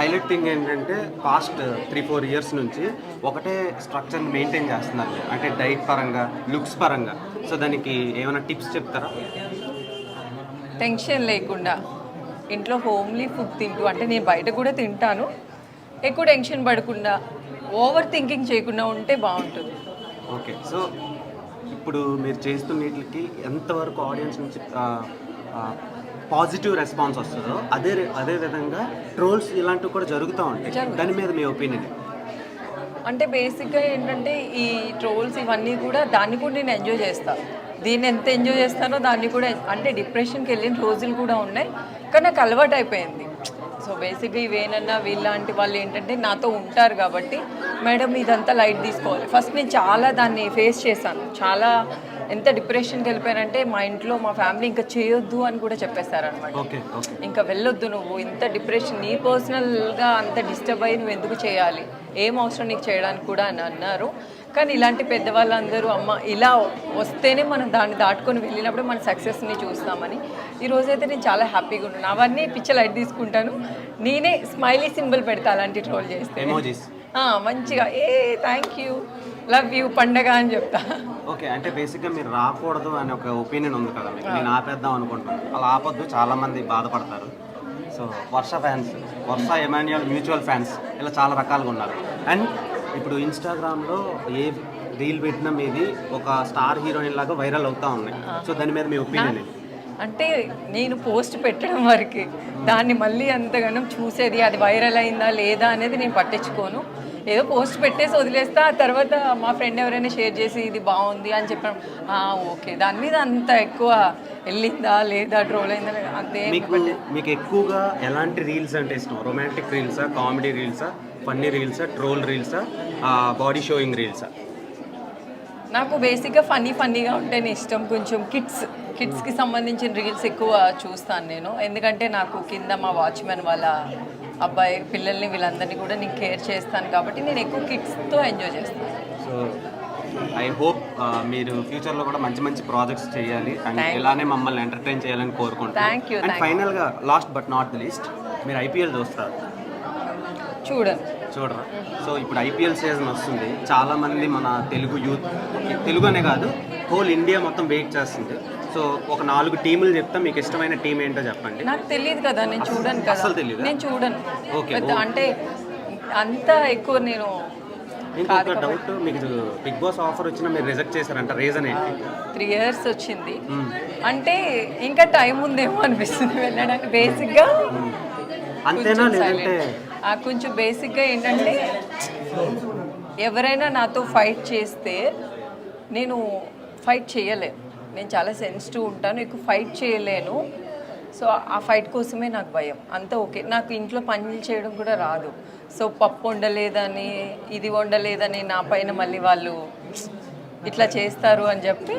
Highlight thing ఏంటంటే past 3-4 years నుంచి ఒకటే స్ట్రక్చర్ని మెయింటైన్ చేస్తున్నారు మీరు. అంటే డైట్ పరంగా, లుక్స్ పరంగా. సో దానికి ఏమైనా టిప్స్ చెప్తారా? టెన్షన్ లేకుండా ఇంట్లో హోమ్లీ ఫుడ్ తింటూ, అంటే నేను బయట కూడా తింటాను, ఎక్కువ టెన్షన్ పడకుండా ఓవర్ థింకింగ్ చేయకుండా ఉంటే బాగుంటుంది. ఓకే. సో ఇప్పుడు మీరు చేస్తున్న వీటికి ఎంతవరకు ఆడియన్స్ నుంచి పాజిటివ్ రెస్పాన్స్ వస్తుందో అదే విధంగా ట్రోల్స్ ఇలాంటివి కూడా జరుగుతూ ఉంటాయి. దాని మీద మీ ఒపీనియన్? అంటే బేసిక్గా ఏంటంటే ఈ ట్రోల్స్ ఇవన్నీ కూడా దాన్ని కూడా నేను ఎంజాయ్ చేస్తాను. దీన్ని ఎంత ఎంజాయ్ చేస్తానో దాన్ని కూడా, అంటే డిప్రెషన్కి వెళ్ళిన రోజులు కూడా ఉన్నాయి, కానీ నాకు అలవాటు అయిపోయింది. సో బేసిక్గా ఇవేనన్నా వీళ్ళంటి వాళ్ళు ఏంటంటే నాతో ఉంటారు కాబట్టి, మేడం ఇదంతా లైట్ తీసుకోవాలి. ఫస్ట్ నేను చాలా దాన్ని ఫేస్ చేశాను. చాలా ఎంత డిప్రెషన్కి వెళ్ళిపోయానంటే మా ఇంట్లో మా ఫ్యామిలీ ఇంకా చేయొద్దు అని కూడా చెప్పేస్తారనమాట. ఇంకా వెళ్ళొద్దు, నువ్వు ఇంత డిప్రెషన్, నీ పర్సనల్గా అంత డిస్టర్బ్ అయ్యి నువ్వు ఎందుకు చేయాలి, ఏం అవసరం నీకు చేయడానికి కూడా అని అన్నారు. కానీ ఇలాంటి పెద్దవాళ్ళందరూ అమ్మ ఇలా వస్తేనే మనం దాన్ని దాటుకొని వెళ్ళినప్పుడు మన సక్సెస్ని చూస్తామని ఈరోజైతే నేను చాలా హ్యాపీగా ఉన్నాను. అవన్నీ పిక్చర్ లైట్ తీసుకుంటాను. నేనే స్మైలీ సింబల్ పెడతా అలాంటి ట్రోల్ చేస్తే, మంచిగా థ్యాంక్ యూ, లవ్ యూ, పండగ అని చెప్తా. ఓకే. అంటే బేసిక్గా మీరు రాకూడదు అనే ఒక ఒపీనియన్ ఉంది కదా మీకు, నేను ఆపేద్దాం అనుకుంటున్నాను. అలా ఆపొద్దు, చాలామంది బాధపడతారు. సో వర్ష ఫ్యాన్స్, వర్ష ఎమాన్యుయల్ మ్యూచువల్ ఫ్యాన్స్ ఇలా చాలా రకాలుగా ఉన్నారు. అండ్ ఇప్పుడు ఇన్స్టాగ్రామ్లో ఏ రీల్ పెట్టినా మీది ఒక స్టార్ హీరోయిన్ లాగా వైరల్ అవుతూ ఉన్నాయి. సో దాని మీద మీ ఒపీనియన్? అంటే నేను పోస్ట్ పెట్టడం వరకే, దాన్ని మళ్ళీ అంతగానం చూసేది అది వైరల్ అయిందా లేదా అనేది నేను పట్టించుకోను. ఏదో పోస్ట్ పెట్టేసి వదిలేస్తా. ఆ తర్వాత మా ఫ్రెండ్ ఎవరైనా షేర్ చేసి ఇది బాగుంది అని చెప్పడం, ఓకే, దాని మీద అంత ఎక్కువ వెళ్ళిందా లేదా, ట్రోల్ అయిందా అంతే. మీకు ఎక్కువగా ఎలాంటి రీల్స్ అంటే ఇష్టం? రొమాంటిక్ రీల్సా, కామెడీ రీల్సా, ఫన్నీ రీల్సా, ట్రోల్ రీల్సా, బాడీ షోయింగ్ రీల్సా? నాకు బేసిక్గా ఫన్నీగా ఉంటేనే ఇష్టం. కొంచెం కిడ్స్కి సంబంధించిన రీల్స్ ఎక్కువ చూస్తాను నేను. ఎందుకంటే నాకు కింద మా వాచ్మెన్ వాళ్ళ అబ్బాయి పిల్లల్ని వీళ్ళందరినీ కూడా నేను కేర్ చేస్తాను కాబట్టి నేను ఎక్కువ కిడ్స్తో ఎంజాయ్ చేస్తాను. సో ఐ హోప్ మీరు ఫ్యూచర్లో కూడా మంచి మంచి ప్రాజెక్ట్స్ చేయాలి అండ్ ఇలానే మమ్మల్ని ఎంటర్టైన్ చేయాలని కోరుకుంటున్నాను. Thank you. అండ్ ఫైనల్గా last but not the least, మీరు ఐపీఎల్ చూస్తారు? చూడరా? సో ఇప్పుడు ఐపీఎల్ సీజన్ వస్తుంది. చాలామంది మన తెలుగు యూత్, తెలుగు అనే కాదు హోల్ ఇండియా మొత్తం వెయిట్ చేస్తుంది. సో ఒక 4 టీములు చెప్తా, మీకు ఇష్టమైన టీం ఏంటో చెప్పండి. నాకు తెలియదు కదా, నేను చూడను కదా. అసలు తెలియదు? నేను చూడను. ఓకే. అంటే అంత ఎక్కువ నేను. ఇంకొక డౌట్, మీకు బిగ్ బాస్ ఆఫర్ వచ్చినా మీరు రిజెక్ట్ చేశారంట, రీజన్ ఏంటి? 3 years వచ్చింది అంటే ఇంకా టైం ఉందేమో అనిపిస్తుంది వెళ్ళడానికి. బేసిక్గా అంతేనా? లేదంటే కొంచెం బేసిక్గా ఏంటంటే ఎవరైనా నాతో ఫైట్ చేస్తే నేను ఫైట్ చేయలేను. నేను చాలా సెన్సిటివ్ ఉంటాను, ఎక్కువ ఫైట్ చేయలేను. సో ఆ ఫైట్ కోసమే నాకు భయం. అంతా ఓకే. నాకు ఇంట్లో పనులు చేయడం కూడా రాదు. సో పప్పు వండలేదని, ఇది వండలేదని నా పైన మళ్ళీ వాళ్ళు ఇట్లా చేస్తారు అని చెప్పి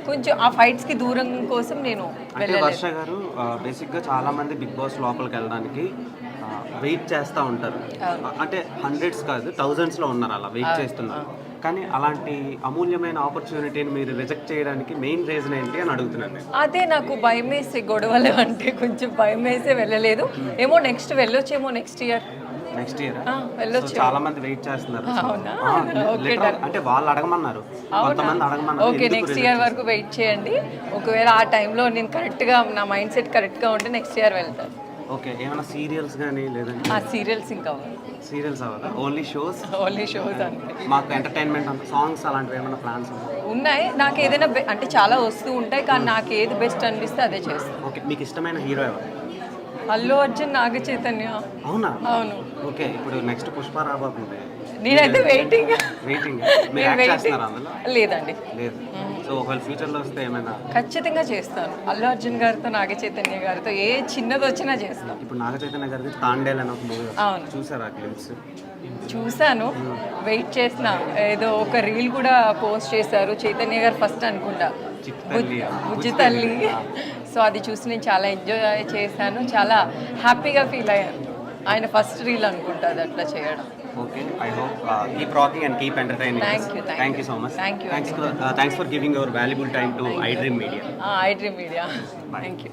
కొంచెం ఆ ఫైట్స్కి దూరం కోసం నేను వెళ్ళలేదు. వర్ష గారు బేసిక్గా చాలామంది బిగ్ బాస్ లోపలికి వెళ్ళడానికి వెయిట్ చేస్తూ ఉంటారు. అంటే హండ్రెడ్స్ కాదు, థౌజండ్స్లో ఉన్నారు అలా వెయిట్ చేస్తున్నారు. కానీ అలాంటి అమూల్యమైన ఆపర్చునిటీని మీరు రిజెక్ట్ చేయడానికి మెయిన్ రీజన్ ఏంటి అని అడుగుతున్నాను. అదే నాకు భయం వేసి, గొడవలు అంటే కొంచెం భయం వేసే వెళ్ళలేదు. ఏమో నెక్స్ట్ వెళ్ళొచ్చేమో నెక్స్ట్ ఇయర్ వెళ్ళొచ్చు. చాలా మంది వెయిట్ చేస్తున్నారు. అంటే వాళ్ళు అడగమన్నారు, కొంతమంది అడగమన్నారు. ఓకే, నెక్స్ట్ ఇయర్ వరకు వెయిట్ చేయండి. ఒకవేళ ఆ టైంలో నేను కరెక్ట్గా, నా మైండ్ సెట్ కరెక్ట్గా ఉంటే నెక్స్ట్ ఇయర్ వెళ్తాను. ఓకే. ఏమైనా సీరియల్స్ కానీ లేదంటే? సీరియల్స్ ఇంకా సీరియల్స్ అవ్వదా? ఓన్లీ షోస్ అంతే. మాకు ఎంటర్టైన్మెంట్ అంత సాంగ్స్ అలాంటివి ఏమైనా ప్లాన్స్ ఉన్నాయి? నాకు ఏదైనా అంటే చాలా వస్తూ ఉంటాయి, కానీ నాకు ఏది బెస్ట్ అనిపిస్తే అదే చేస్తాను. ఓకే. మీకు ఇష్టమైన హీరో ఎవరు? అల్లు అర్జున్, నాగ చైతన్య. అవునా? అవును. ఓకే. ఇప్పుడు నెక్స్ట్ పుష్ప రాబోతుంది. నేనైతే వెయిటింగ్. లేదండి, లేదు. సో ఒకవేళ ఫ్యూచర్లో వస్తే ఏమైనా? ఖచ్చితంగా చేస్తాను. అల్లు అర్జున్ గారితో, నాగ చైతన్య గారితో ఏ చిన్నది వచ్చినా చేస్తాను. ఇప్పుడు నాగ చైతన్య గారికి తాండేల్ అని ఒక మూవీ చూసారా? క్లిప్స్ చూశాను, వెయిట్ చేసిన. ఏదో ఒక రీల్ కూడా పోస్ట్ చేశారు చైతన్య గారు ఫస్ట్ అనుకుంటా, బుజ్జి తల్లి. సో అది చూసి నేను చాలా ఎంజాయ్ చేశాను, చాలా హ్యాపీగా ఫీల్ అయ్యాను. ఆయన ఫస్ట్ రీల్ అనుకుంటా అది అట్లా చేయడం. Okay, I hope keep rocking and keep entertaining us. Thank you so much. Thank you. Thanks for giving your valuable time to iDream Media. iDream Media. Bye. Thank you.